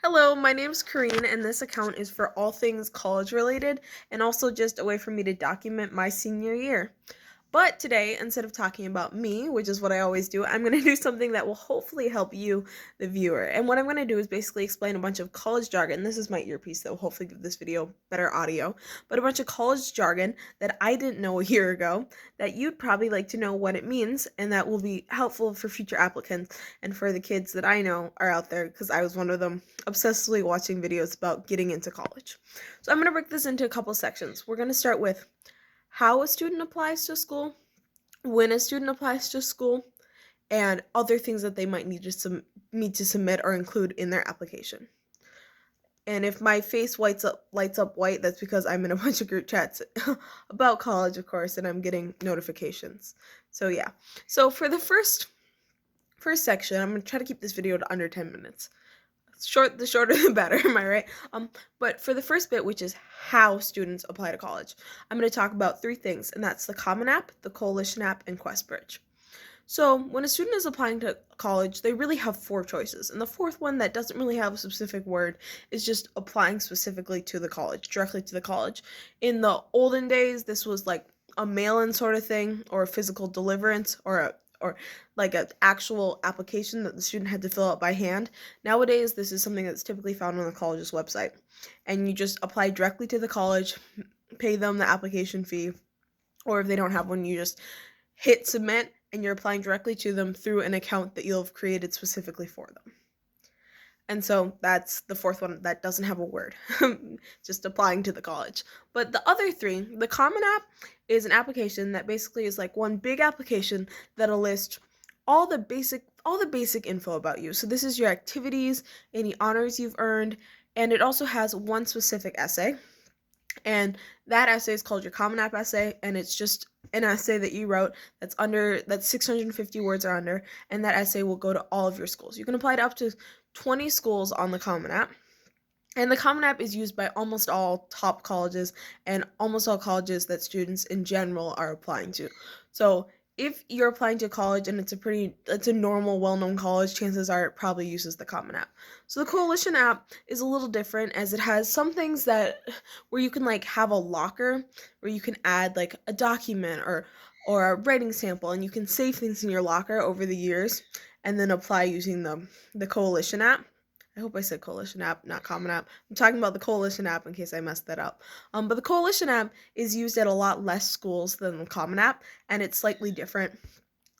Hello, my name's Kareen, and this account is for all things college related and also just a way for me to document my senior year. But today, instead of talking about me, which is what I always do, I'm going to do something that will hopefully help you, the viewer. And what I'm going to do is basically explain a bunch of college jargon. This is my earpiece that will hopefully give this video better audio, but a bunch of college jargon that I didn't know a year ago that you'd probably like to know what it means, and that will be helpful for future applicants and for the kids that I know are out there, because I was one of them, obsessively watching videos about getting into college. So I'm going to break this into a couple sections. We're going to start with how a student applies to school, when a student applies to school, and other things that they might need to submit or include in their application. And if my face lights up white, that's because I'm in a bunch of group chats about college, of course, and I'm getting notifications. So yeah. So for the first section, I'm gonna try to keep this video to under 10 minutes. The shorter the better, am I right? But for the first bit, which is how students apply to college, I'm going to talk about three things, and that's the Common App, the Coalition App, and QuestBridge. So when a student is applying to college, they really have four choices, and the fourth one that doesn't really have a specific word is just applying specifically to the college, directly to the college. In the olden days, this was like a mail-in sort of thing, or a physical deliverance, or like an actual application that the student had to fill out by hand. Nowadays, this is something that's typically found on the college's website, and you just apply directly to the college, pay them the application fee, or if they don't have one, you just hit submit, and you're applying directly to them through an account that you'll have created specifically for them. And so that's the fourth one that doesn't have a word, just applying to the college. But the other three, the Common App is an application that basically is like one big application that'll list all the basic info about you. So this is your activities, any honors you've earned, and it also has one specific essay. And that essay is called your Common App essay, and it's just an essay that you wrote that's 650 words or under, and that essay will go to all of your schools. You can apply to up to 20 schools on the Common App. And the Common App is used by almost all top colleges and almost all colleges that students in general are applying to. So if you're applying to college and it's a normal, well-known college, chances are it probably uses the Common App. So the Coalition App is a little different, as it has some things where you can like have a locker where you can add like a document or a writing sample, and you can save things in your locker over the years and then apply using the Coalition App. I hope I said Coalition App, not Common App. I'm talking about the Coalition App in case I messed that up. But the Coalition App is used at a lot less schools than the Common App, and it's slightly different.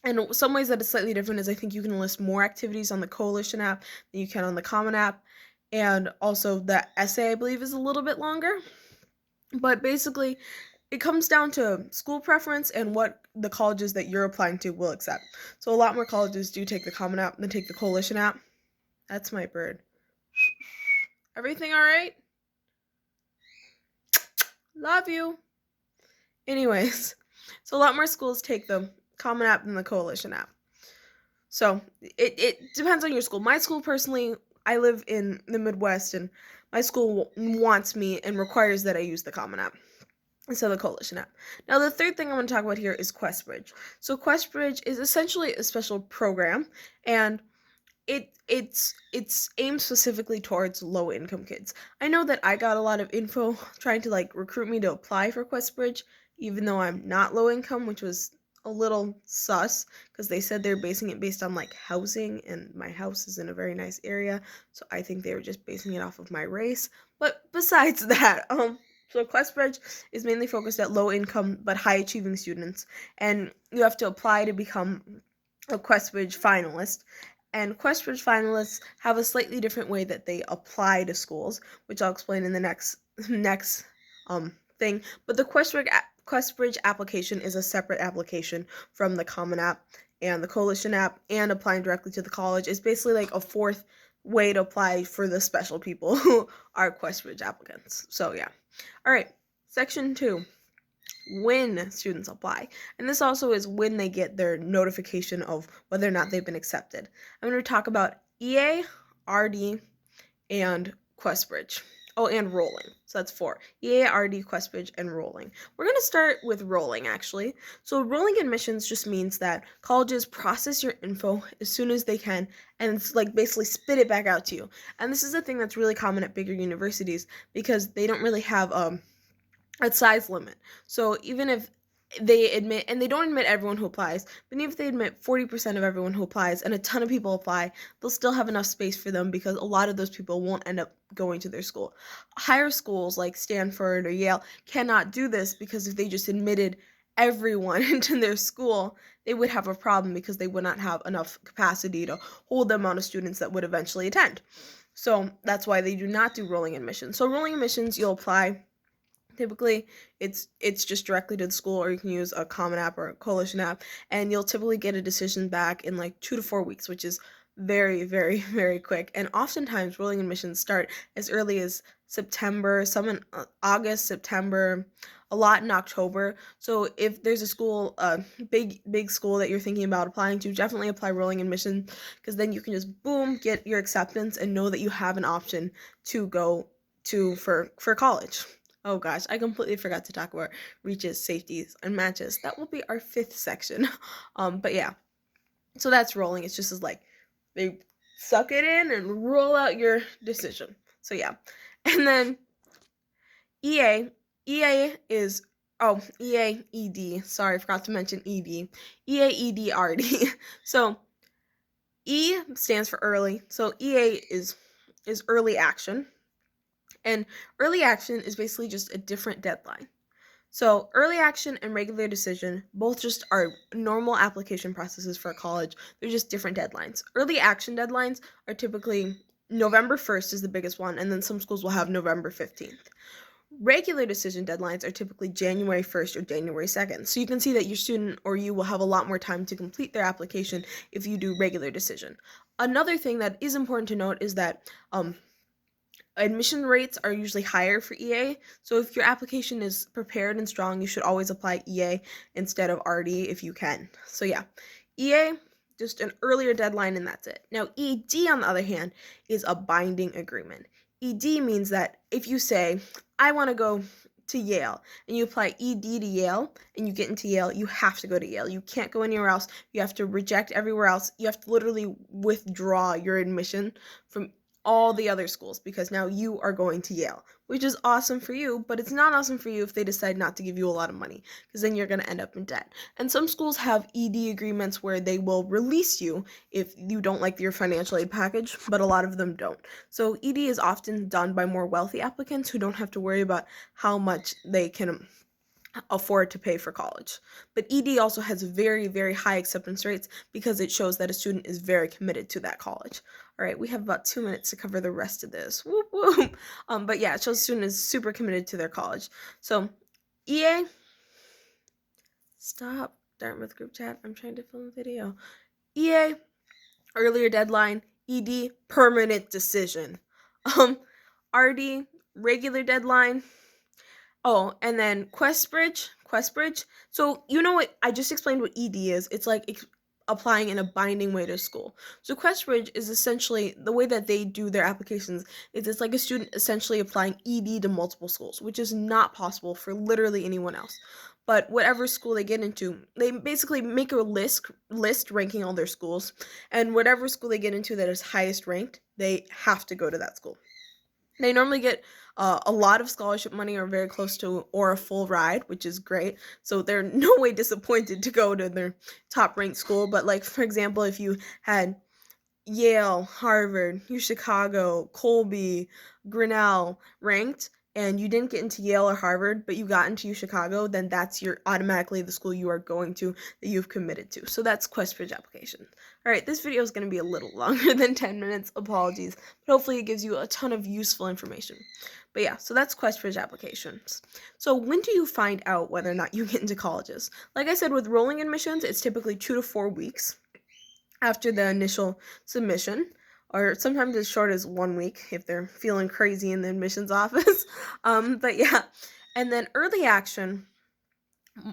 And some ways that it's slightly different is I think you can list more activities on the Coalition App than you can on the Common App. And also the essay, I believe, is a little bit longer. But basically, it comes down to school preference and what the colleges that you're applying to will accept. So a lot more colleges do take the Common App than take the Coalition App. That's my bird. Everything all right? Love you. Anyways, so a lot more schools take the Common App than the Coalition App. So it depends on your school. My school, personally, I live in the Midwest, and my school wants me and requires that I use the Common App instead of the Coalition App. Now, the third thing I want to talk about here is QuestBridge. So QuestBridge is essentially a special program, and it's aimed specifically towards low-income kids. I know that I got a lot of info trying to like recruit me to apply for QuestBridge, even though I'm not low income, which was a little sus, because they said they're basing it based on like housing, and my house is in a very nice area, so I think they were just basing it off of my race. But besides that, so QuestBridge is mainly focused at low-income but high-achieving students, and you have to apply to become a QuestBridge finalist. And QuestBridge finalists have a slightly different way that they apply to schools, which I'll explain in the next thing. But the QuestBridge application is a separate application from the Common App and the Coalition App, and applying directly to the college is basically like a fourth way to apply for the special people who are QuestBridge applicants. So yeah. All right, section 2. When students apply, and this also is when they get their notification of whether or not they've been accepted. I'm going to talk about EA, RD, and QuestBridge. Oh, and rolling. So that's 4. EA, RD, Questbridge, and rolling. We're going to start with rolling, actually. So rolling admissions just means that colleges process your info as soon as they can and it's like basically spit it back out to you. And this is a thing that's really common at bigger universities because they don't really have a size limit. So even if they admit, and they don't admit everyone who applies, but even if they admit 40% of everyone who applies and a ton of people apply, they'll still have enough space for them because a lot of those people won't end up going to their school. Higher schools like Stanford or Yale cannot do this because if they just admitted everyone into their school, they would have a problem because they would not have enough capacity to hold the amount of students that would eventually attend. So that's why they do not do rolling admissions. So rolling admissions, you'll apply. Typically, it's just directly to the school, or you can use a Common App or a Coalition app, and you'll typically get a decision back in like 2 to 4 weeks, which is very, very, very quick. And oftentimes, rolling admissions start as early as September, some in August, September, a lot in October. So if there's a school, a big school that you're thinking about applying to, definitely apply rolling admission because then you can just boom get your acceptance and know that you have an option to go to for college. Oh gosh, I completely forgot to talk about reaches, safeties, and matches. That will be our 5th section. But yeah, so that's rolling. It's just as like they suck it in and roll out your decision. So yeah, and then EA, EA is EA, ED. Sorry, I forgot to mention ED. EA, ED, RD. So E stands for early. So EA is early action. And early action is basically just a different deadline. So early action and regular decision both just are normal application processes for college. They're just different deadlines. Early action deadlines are typically November 1st is the biggest one, and then some schools will have November 15th. Regular decision deadlines are typically January 1st or January 2nd. So you can see that your student or you will have a lot more time to complete their application if you do regular decision. Another thing that is important to note is that admission rates are usually higher for EA, so if your application is prepared and strong, you should always apply EA instead of RD if you can. So yeah, EA, just an earlier deadline and that's it. Now ED, on the other hand, is a binding agreement. ED means that if you say, I want to go to Yale, and you apply ED to Yale, and you get into Yale, you have to go to Yale. You can't go anywhere else. You have to reject everywhere else. You have to literally withdraw your admission from all the other schools because now you are going to Yale, which is awesome for you, but it's not awesome for you if they decide not to give you a lot of money because then you're going to end up in debt. And some schools have ED agreements where they will release you if you don't like your financial aid package, but a lot of them don't. So ED is often done by more wealthy applicants who don't have to worry about how much they can afford to pay for college. But ED also has very, very high acceptance rates because it shows that a student is very committed to that college. All right, we have about 2 minutes to cover the rest of this. Whoop, whoop. But yeah, it shows a student is super committed to their college. So EA, stop, Dartmouth group chat. I'm trying to film a video. EA, earlier deadline. ED, permanent decision. RD, regular deadline. Oh, and then Questbridge. So you know what? I just explained what ED is. It's like applying in a binding way to school. So Questbridge is essentially the way that they do their applications is it's like a student essentially applying ED to multiple schools, which is not possible for literally anyone else. But whatever school they get into, they basically make a list ranking all their schools, and whatever school they get into that is highest ranked, they have to go to that school. They normally get a lot of scholarship money or very close to or a full ride, which is great. So they're no way disappointed to go to their top ranked school. But like, for example, if you had Yale, Harvard, Chicago, Colby, Grinnell ranked, and you didn't get into Yale or Harvard, but you got into Chicago, then that's automatically the school you are going to that you've committed to. So that's Questbridge application. All right, this video is going to be a little longer than 10 minutes. Apologies, but hopefully it gives you a ton of useful information. But yeah, so that's Questbridge applications. So when do you find out whether or not you get into colleges? Like I said, with rolling admissions, it's typically 2 to 4 weeks after the initial submission, or sometimes as short as 1 week if they're feeling crazy in the admissions office. But yeah, and then early action,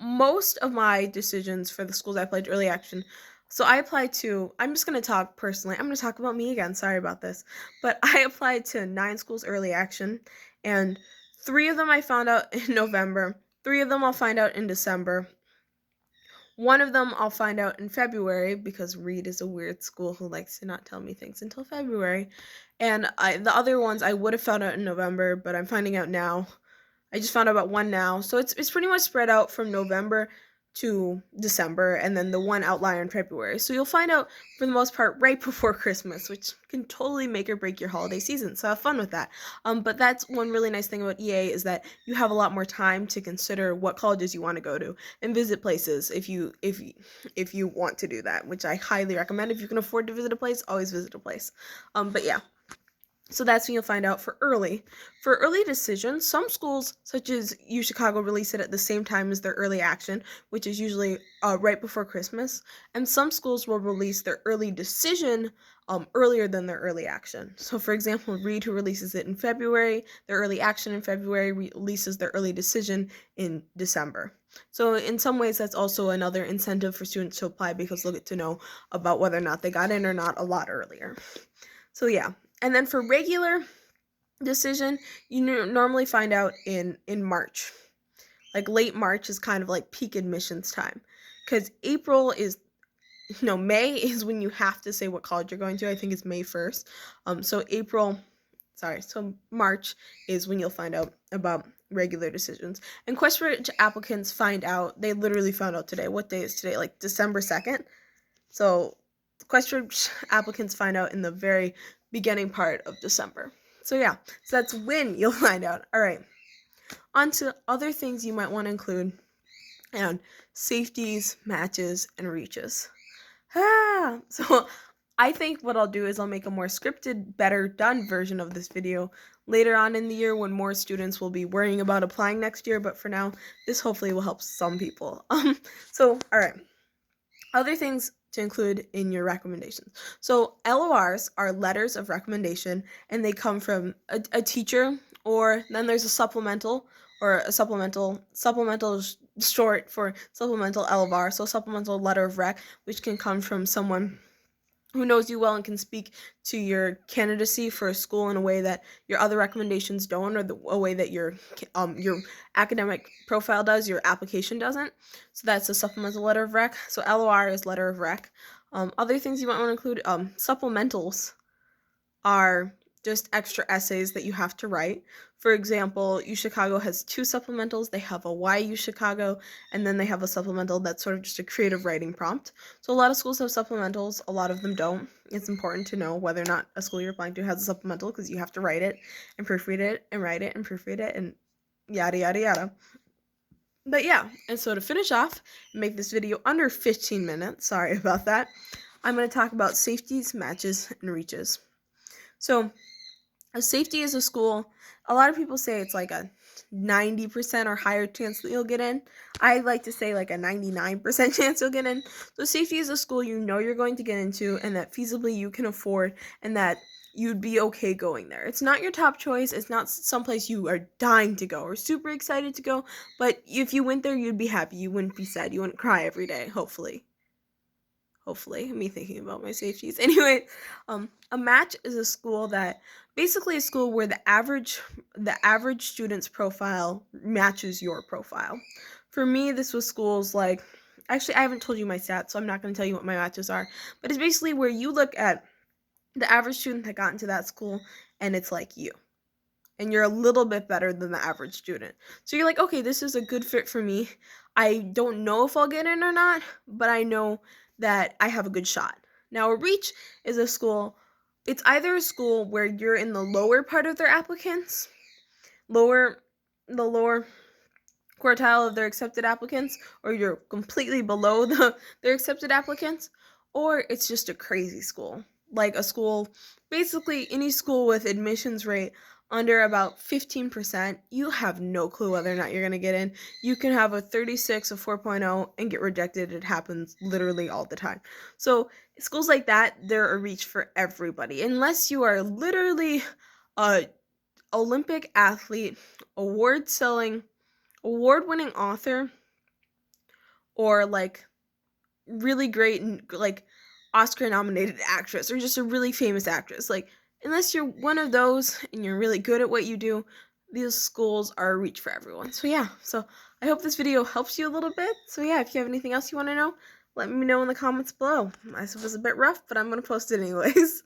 most of my decisions for the schools I applied to early action So I applied to, I'm just going to talk personally. I'm going to talk about me again. Sorry about this. But I applied to 9 schools early action, and 3 of them I found out in November. 3 of them I'll find out in December. One of them I'll find out in February because Reed is a weird school who likes to not tell me things until February. And the other ones I would have found out in November, but I'm finding out now. I just found out about one now. So it's pretty much spread out from November to December, and then the one outlier in February. So you'll find out for the most part right before Christmas, which can totally make or break your holiday season. So have fun with that. But that's one really nice thing about EA is that you have a lot more time to consider what colleges you want to go to and visit places if you want to do that, which I highly recommend. If you can afford to visit a place, always visit a place. But yeah. So that's when you'll find out for early. For early decision, some schools, such as UChicago, release it at the same time as their early action, which is usually right before Christmas. And some schools will release their early decision earlier than their early action. So for example, Reed, who releases it in February, their early action in February releases their early decision in December. So in some ways, that's also another incentive for students to apply because they'll get to know about whether or not they got in or not a lot earlier. So yeah. And then for regular decision, you normally find out in March. Like late March is kind of like peak admissions time. Because May is when you have to say what college you're going to. I think it's May 1st. So March is when you'll find out about regular decisions. And Questbridge applicants they literally found out today. What day is today? Like December 2nd. So Questbridge applicants find out in the very beginning part of December. So yeah, so that's when you'll find out. All right, on to other things you might want to include, and safeties, matches, and reaches. So I think what I'll do is I'll make a more scripted, better done version of this video later on in the year when more students will be worrying about applying next year, but for now, this hopefully will help some people. All right, other things to include in your recommendations. So LORs are letters of recommendation, and they come from a teacher, or then there's a supplemental is short for supplemental LOR, so supplemental letter of rec, which can come from someone who knows you well and can speak to your candidacy for a school in a way that your other recommendations don't, or a way that your academic profile does, your application doesn't. So that's a supplemental letter of rec. So LOR is letter of rec. Other things you might want to include, supplementals are just extra essays that you have to write. For example, UChicago has 2 supplementals. They have a Why UChicago, and then they have a supplemental that's sort of just a creative writing prompt. So a lot of schools have supplementals, a lot of them don't. It's important to know whether or not a school you're applying to has a supplemental because you have to write it and proofread it and write it and proofread it and yada yada yada. But yeah, and so to finish off and make this video under 15 minutes, sorry about that, I'm going to talk about safeties, matches, and reaches. So a safety is a school, a lot of people say it's like a 90% or higher chance that you'll get in. I like to say like a 99% chance you'll get in. So safety is a school you know you're going to get into and that feasibly you can afford and that you'd be okay going there. It's not your top choice. It's not someplace you are dying to go or super excited to go. But if you went there, you'd be happy. You wouldn't be sad. You wouldn't cry every day, hopefully. Me thinking about my safeties. Anyway, a match is a school where the average student's profile matches your profile. For me, this was schools like, actually, I haven't told you my stats, so I'm not going to tell you what my matches are, but it's basically where you look at the average student that got into that school, and it's like you. And you're a little bit better than the average student. So you're like, okay, this is a good fit for me. I don't know if I'll get in or not, but I know that I have a good shot. Now, a reach is a school, it's either a school where you're in the lower part of their applicants, the lower quartile of their accepted applicants, or you're completely below their accepted applicants, or it's just a crazy school. Like a school, basically any school with admissions rate under about 15%, you have no clue whether or not you're going to get in. You can have a 36, a 4.0, and get rejected. It happens literally all the time. So schools like that, they're a reach for everybody. Unless you are literally a Olympic athlete, award-winning author, or like really great and like Oscar nominated actress or just a really famous actress. Like unless you're one of those and you're really good at what you do, these schools are a reach for everyone. So yeah, so I hope this video helps you a little bit. So yeah, if you have anything else you want to know, let me know in the comments below. This was a bit rough, but I'm going to post it anyways.